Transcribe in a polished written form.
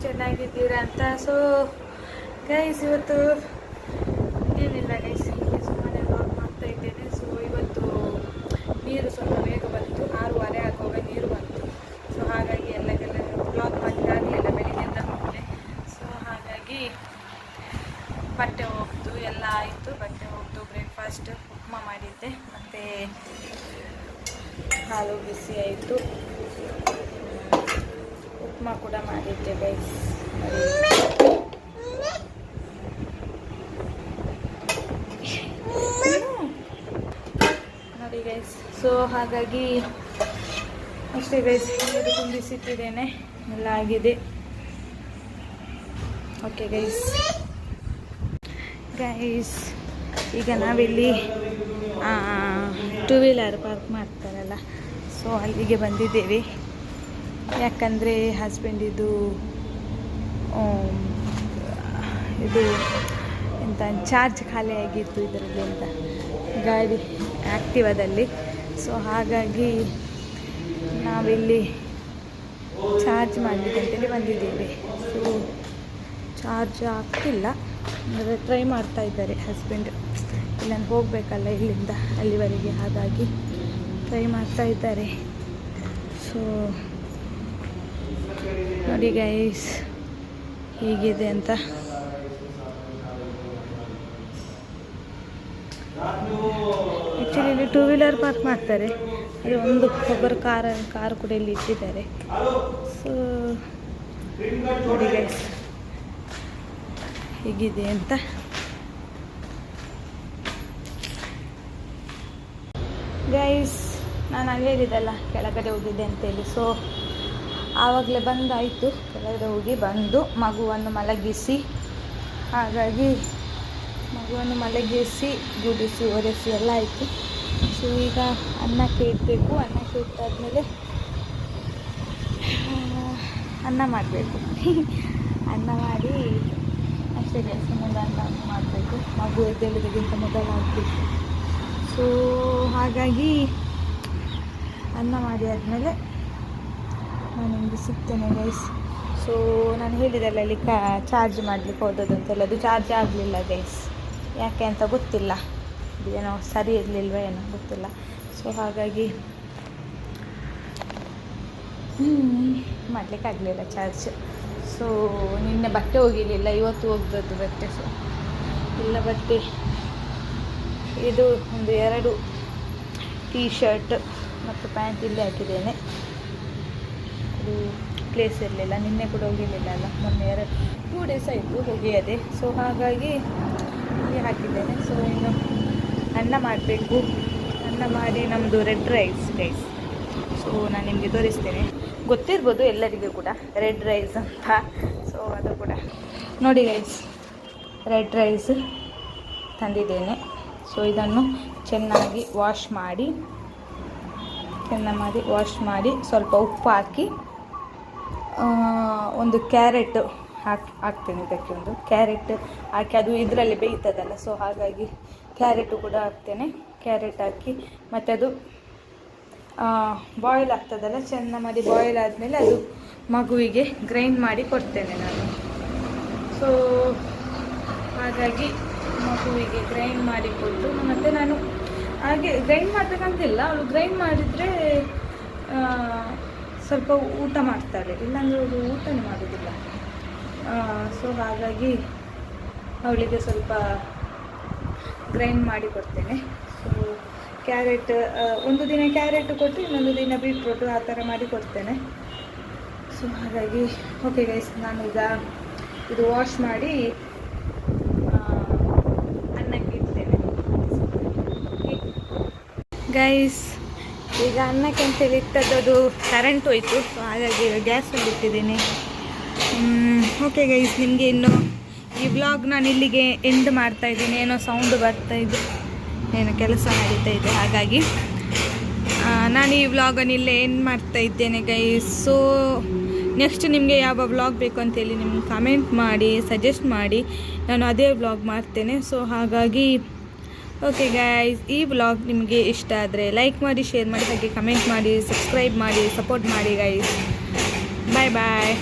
ಚೆನ್ನಾಗಿದ್ದೀರಾ ಅಂತ. So guys ಇವತ್ತು ಏನಿಲ್ಲ ಗೈಸ್, ಹೀಗೆ ಸುಮ್ಮನೆ ವ್ಲಾಗ್ ಮಾಡ್ತಾ ಇದ್ದೇನೆ. ಸೊ ಇವತ್ತು ನೀರು ಸ್ವಲ್ಪ ಬೇಗ ಬಂತು, 6:15 ಆಗುವಾಗ ನೀರು ಬಂತು. ಸೊ ಹಾಗಾಗಿ ಎಲ್ಲಗೆಲ್ಲ ವ್ಲಾಗ್ ಮಾಡಲಿಕ್ಕಾಗಲಿಲ್ಲ ಬೆಳಿಗ್ಗೆಯಿಂದ ಹೋಗಲೇ. ಸೊ ಹಾಗಾಗಿ ಬಟ್ಟೆ ಹೋಗ್ದು ಎಲ್ಲ ಆಯಿತು. ಬಟ್ಟೆ ಹೋಗ್ದು ಬ್ರೇಕ್ಫಾಸ್ಟ್ ಉಪ್ಮಾ ಮಾಡಿದ್ದೆ, ಮತ್ತು ಹಾಲು ಬಿಸಿ ಆಯಿತು. ಉಪ್ಮಾ ಕೂಡ ಮಾಡಿದ್ದೆ ಗೈಸ್. ನೋಡಿ ಗೈಸ್. ಸೊ ಹಾಗಾಗಿ ಅಷ್ಟೇ ಗೈಸ್, ನೀರು ತುಂಬಿಸಿಟ್ಟಿದ್ದೇನೆ, ಎಲ್ಲ ಆಗಿದೆ. Okay guys. ಈಗ ನಾವಿಲ್ಲಿ 2 ವೀಲರ್ ಪಾರ್ಕ್ ಮಾಡ್ತಾರಲ್ಲ, ಸೊ ಅಲ್ಲಿಗೆ ಬಂದಿದ್ದೇವೆ. ಯಾಕಂದರೆ ಹಸ್ಬೆಂಡಿದು ಇದು ಎಂತ ಚಾರ್ಜ್ ಖಾಲಿ ಆಗಿತ್ತು ಇದರಲ್ಲಿ ಅಂತ, ಗಾಡಿ ಆ್ಯಕ್ಟಿವಾದಲ್ಲಿ. ಸೊ ಹಾಗಾಗಿ ನಾವಿಲ್ಲಿ ಚಾರ್ಜ್ ಮಾಡಲಿಕ್ಕೆ ಅಂತೇಳಿ ಬಂದಿದ್ದೇವೆ. ಸೊ ಚಾರ್ಜ್ ಆಗ್ತಿಲ್ಲ, ಅಂದರೆ ಟ್ರೈ ಮಾಡ್ತಾ ಇದ್ದಾರೆ ಹಸ್ಬೆಂಡ್. ಇಲ್ಲ ಹೋಗಬೇಕಲ್ಲ ಇಲ್ಲಿಂದ ಅಲ್ಲಿವರೆಗೆ, ಹಾಗಾಗಿ ಟ್ರೈ ಮಾಡ್ತಾ ಇದ್ದಾರೆ. ಸೊ ನೋಡಿ ಗೈಸ್ ಹೀಗಿದೆ ಅಂತ. ಆ್ಯಕ್ಚುಲಿ ಇಲ್ಲಿ 2 ವೀಲರ್ ಪಾರ್ಕ್ ಮಾಡ್ತಾರೆ, ಅದು ಒಂದು ಒಬ್ಬರು ಕಾರ್ ಕೂಡ ಇಲ್ಲಿ ಇಟ್ಟಿದ್ದಾರೆ. ಸೊ ನೋಡಿ ಗೈಸ್ ಹೀಗಿದೆ ಅಂತ. ಗೈಸ್ ನಾನು ಹೇಳಿದ್ದಲ್ಲ ಕೆಳಗಡೆ ಹೋಗಿದ್ದೆ ಅಂತೇಳಿ. ಸೊ ಆವಾಗಲೇ ಬಂದಾಯಿತು, ಕೆಳಗಡೆ ಹೋಗಿ ಬಂದು ಮಗುವನ್ನು ಮಲಗಿಸಿ, ಹಾಗಾಗಿ ಮಗುವನ್ನು ಮಲಗಿಸಿ ಗುಡಿಸಿ ಒರೆಸಿ ಎಲ್ಲ ಆಯಿತು. ಸೊ ಈಗ ಅನ್ನಕ್ಕೆ ಇಡಬೇಕು. ಅನ್ನಕ್ಕೆ ಇಟ್ಟಾದ್ಮೇಲೆ ಅನ್ನ ಮಾಡಬೇಕು. ಅನ್ನ ಮಾಡಿ ಅಷ್ಟೇ ಕೆಲಸ ಮುಂದೆ ಅನ್ನ ಮಾಡಬೇಕು. ಮಗು ಎದ್ದೇಳೋದಕ್ಕಿಂತ ಮೊದಲು ಆಗಬೇಕು. ಸೊ ಹಾಗಾಗಿ ಅನ್ನ ಮಾಡಿ ಆದಮೇಲೆ ನಾನು ನಿಮಗೆ ಸಿಗ್ತೇನೆ ಗೈಸ್. ಸೊ ನಾನು ಹೇಳಿದೆಲ್ಲ ಇಲ್ಲಿ ಚಾರ್ಜ್ ಮಾಡಲಿಕ್ಕೆ ಹೋದದ್ದು ಅಂತೆಲ್ಲ, ಅದು ಚಾರ್ಜ್ ಆಗಲಿಲ್ಲ ಗೈಸ್. ಯಾಕೆ ಅಂತ ಗೊತ್ತಿಲ್ಲ, ಏನೋ ಸರಿ ಇರಲಿಲ್ವ ಏನೋ ಗೊತ್ತಿಲ್ಲ. ಸೊ ಹಾಗಾಗಿ ಮಾಡಲಿಕ್ಕಾಗಲಿಲ್ಲ ಚಾರ್ಜ್. ಸೊ ನಿನ್ನೆ ಬಟ್ಟೆ ಹೋಗಿರಲಿಲ್ಲ, ಇವತ್ತು ಹೋಗ್ದದ್ದು ಬಟ್ಟೆ. ಸೊ ಇಲ್ಲ ಬಟ್ಟೆ ಇದು ಒಂದು 2 ಟೀ ಶರ್ಟ್ ಮತ್ತು ಪ್ಯಾಂಟ್ ಇಲ್ಲಿ ಹಾಕಿದ್ದೇನೆ. ಅದು ಪ್ಲೇಸ್ ಇರಲಿಲ್ಲ, ನಿನ್ನೆ ಕೂಡ ಹೋಗಿರಲಿಲ್ಲ ಅಲ್ಲ, ಮೊನ್ನೆ 2 ಡೇಸ್ ಆಯಿತು ಹೋಗಿಯದೆ. ಸೊ ಹಾಗಾಗಿ ಇಲ್ಲಿ ಹಾಕಿದ್ದೇನೆ. ಸೊ ಇನ್ನು ಅನ್ನ ಮಾಡಬೇಕು. ಅನ್ನ ಮಾಡಿ ನಮ್ಮದು ರೆಡ್ ರೈಸ್ ಗೈಸ್. ಸೊ ನಾನು ನಿಮಗೆ ತೋರಿಸ್ತೇನೆ, ಗೊತ್ತಿರ್ಬೋದು ಎಲ್ಲರಿಗೂ ಕೂಡ ರೆಡ್ ರೈಸ್ ಅಂತ. ಸೊ ಅದು ಕೂಡ ನೋಡಿ ಗೈಸ್, ರೆಡ್ ರೈಸ್ ತಂದಿದ್ದೇನೆ. ಸೊ ಇದನ್ನು ಚೆನ್ನಾಗಿ ವಾಶ್ ಮಾಡಿ ಸ್ವಲ್ಪ ಉಪ್ಪು ಹಾಕಿ ಒಂದು ಕ್ಯಾರೆಟ್ ಹಾಕ್ತೇನೆ. ಇದಕ್ಕೆ ಒಂದು ಕ್ಯಾರೆಟ್ ಹಾಕಿ, ಅದು ಇದರಲ್ಲಿ ಬೇಯ್ತದಲ್ಲ, ಸೊ ಹಾಗಾಗಿ ಕ್ಯಾರೆಟು ಕೂಡ ಹಾಕ್ತೇನೆ. ಕ್ಯಾರೆಟ್ ಹಾಕಿ ಮತ್ತು ಅದು ಬಾಯ್ಲ್ ಆಗ್ತದಲ್ಲ, ಚೆಂದ ಮಾಡಿ ಬಾಯ್ಲ್ ಆದಮೇಲೆ ಅದು ಮಗುವಿಗೆ ಗ್ರೈಂಡ್ ಮಾಡಿ ಕೊಡ್ತೇನೆ ನಾನು. ಸೊ ಹಾಗಾಗಿ ಮಗುವಿಗೆ ಗ್ರೈಂಡ್ ಮಾಡಿ ಕೊಟ್ಟು, ಮತ್ತು ನಾನು ಹಾಗೆ ಗ್ರೈಂಡ್ ಮಾಡಬೇಕಂತಿಲ್ಲ, ಅವಳು ಗ್ರೈಂಡ್ ಮಾಡಿದರೆ ಸ್ವಲ್ಪ ಊಟ ಮಾಡ್ತಾಳೆ, ಇಲ್ಲಾಂದರೆ ಅವಳು ಊಟನೇ ಮಾಡೋದಿಲ್ಲ. ಸೊ ಹಾಗಾಗಿ ಅವಳಿಗೆ ಸ್ವಲ್ಪ ಗ್ರೈಂಡ್ ಮಾಡಿ ಕೊಡ್ತೇನೆ. ಸೊ ಕ್ಯಾರೆಟ್ ಒಂದು ದಿನ ಕ್ಯಾರೆಟ್ ಕೊಟ್ಟು ಇನ್ನೊಂದು ದಿನ ಬೀಟ್ರೂಟು ಆ ಥರ ಮಾಡಿ ಕೊಡ್ತೇನೆ. ಸೊ ಹಾಗಾಗಿ ಓಕೆ ಗೈಸ್, ನಾನೀಗ ಇದು ವಾಶ್ ಮಾಡಿ ಅನ್ನಕ್ಕೆ ಇಡ್ತೇನೆ ಗೈಸ್. ಈಗ ಅನ್ನಕ್ಕೆ ಅಂತೇಳಿ ಇಟ್ಟದ್ದು ಅದು ಕರೆಂಟ್ ಹೋಯಿತು. ಸೊ ಹಾಗಾಗಿ ಗ್ಯಾಸಲ್ಲಿ ಇಟ್ಟಿದ್ದೀನಿ. ಓಕೆ ಗೈಸ್, ನಿಮಗೆ ಇನ್ನು ಈ ವ್ಲಾಗ್ ನಾನು ಇಲ್ಲಿಗೆ ಎಂಡ್ ಮಾಡ್ತಾಯಿದ್ದೀನಿ. ಏನೋ ಸೌಂಡ್ ಬರ್ತಾಯಿದೆ, ಏನೋ ಕೆಲಸ ನಡೀತಾ ಇದೆ, ಹಾಗಾಗಿ ನಾನು ಈ ವ್ಲಾಗನ್ನು ಇಲ್ಲೇ ಎಂಡ್ ಮಾಡ್ತಾ ಇದ್ದೇನೆ ಗೈಸ್. ಸೊ ನೆಕ್ಸ್ಟ್ ನಿಮಗೆ ಯಾವ ವ್ಲಾಗ್ ಬೇಕು ಅಂತೇಳಿ ನಿಮ್ಗೆ ಕಮೆಂಟ್ ಮಾಡಿ ಸಜೆಸ್ಟ್ ಮಾಡಿ, ನಾನು ಅದೇ ವ್ಲಾಗ್ ಮಾಡ್ತೇನೆ. ಸೊ ಹಾಗಾಗಿ ಓಕೆ ಗೈಸ್, ಈ ವ್ಲಾಗ್ ನಿಮಗೆ ಇಷ್ಟ ಆದರೆ ಲೈಕ್ ಮಾಡಿ, ಶೇರ್ ಮಾಡಿ, ಹಾಗೆ ಕಮೆಂಟ್ ಮಾಡಿ, ಸಬ್ಸ್ಕ್ರೈಬ್ ಮಾಡಿ, ಸಪೋರ್ಟ್ ಮಾಡಿ ಗೈಸ್. ಬಾಯ್ ಬಾಯ್.